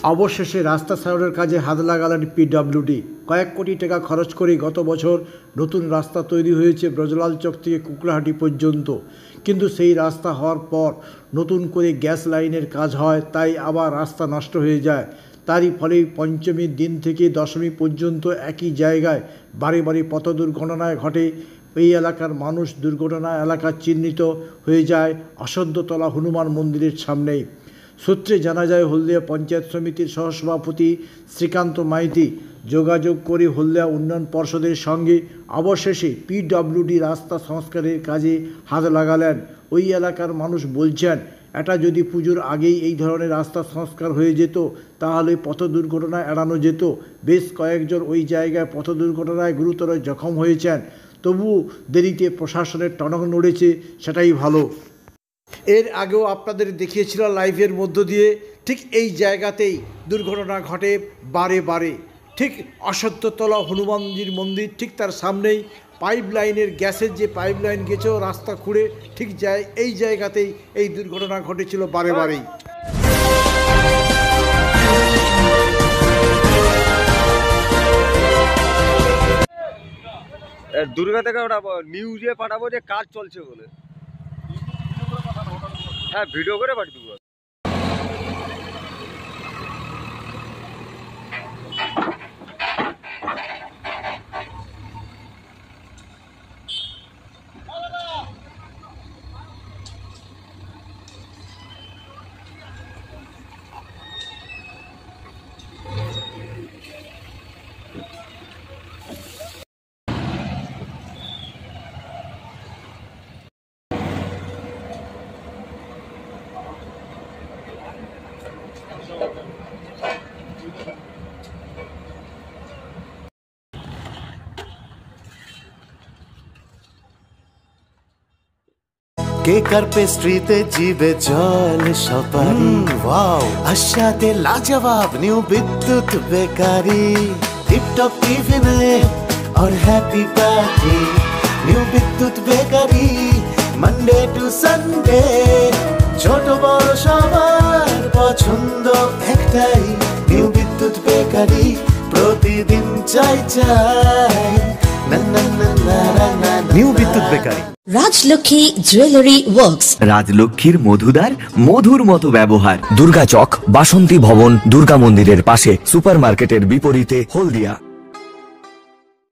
অবশেষে রাস্তা সারানোর কাজে হাত লাগালেন পিডব্লিউডি। কয়েক কোটি টাকা খরচ করে গত বছর নতুন রাস্তা তৈরি হয়েছে ব্রজলাল চক থেকে কুকড়াহাটি পর্যন্ত। কিন্তু সেই রাস্তা হওয়ার পর নতুন করে গ্যাস লাইনের কাজ হয়, তাই আবার রাস্তা নষ্ট হয়ে যায়। তারই ফলে পঞ্চমীর দিন থেকে দশমী পর্যন্ত একই জায়গায় বারে বারে পথ দুর্ঘটনায় ঘটে। এই এলাকার মানুষ দুর্ঘটনা এলাকা চিহ্নিত হয়ে যায় অসদ্যতলা হনুমান মন্দিরের সামনেই। সূত্রে জানা যায়, হলদিয়া পঞ্চায়েত সমিতির সহসভাপতি শ্রীকান্ত মাইতি যোগাযোগ করে হলদিয়া উন্নয়ন পর্ষদের সঙ্গে অবশেষে পিডব্লিউডি রাস্তা সংস্কারের কাজে হাত লাগালেন। ওই এলাকার মানুষ বলছেন, এটা যদি পুজোর আগেই এই ধরনের রাস্তা সংস্কার হয়ে যেত তাহলে পথ দুর্ঘটনা এড়ানো যেত। বেশ কয়েকজন ওই জায়গায় পথ দুর্ঘটনায় গুরুতর জখম হয়েছেন। তবুও দেরিতে প্রশাসনের টনক নড়েছে, সেটাই ভালো। এর আগেও আপনাদের দেখিয়েছিলাম লাইভের মধ্য দিয়ে, ঠিক এই জায়গাতেই দুর্ঘটনা ঘটে বারে বারে। ঠিক অসত্যতলা হনুমানজির মন্দির ঠিক তার সামনেই পাইপ লাইনের গ্যাসের যে পাইপ লাইন গেছে রাস্তা খুঁড়ে ঠিক যায় এই জায়গাতেই এই দুর্ঘটনা ঘটেছিল বারে বারেই। দুর্গা থেকে ওটা নিউজে পাঠাবো যে কাজ চলছে বলে। হ্যাঁ, ভিডিও করে পাঠিয়ে দেবো। কেকার পেস্ট্রিতে জিবে জল সপারি, ওয়াও আশাতে লাজবাব নিউ বিদ্যুৎ বেকারি, টিপটপ টিফিনে और हैप्पी पार्टी নিউ বিদ্যুৎ বেকারি, মানডে টু সানডে ছোট বড় সবার পছন্দ একটাই, নিউ বিদ্যুৎ বেকারি প্রতিদিন চাই চাই নিউ বিদ্যুৎ বেকারি। রাজলক্ষ্মী জুয়েলারি ওয়ার্কস, রাজলক্ষ্মীর মধুদার মধুর মতো ব্যবহার। দুর্গা চক, বাসন্তী ভবন, দুর্গা মন্দিরের পাশে, সুপার মার্কেটের বিপরীতে, হলদিয়া।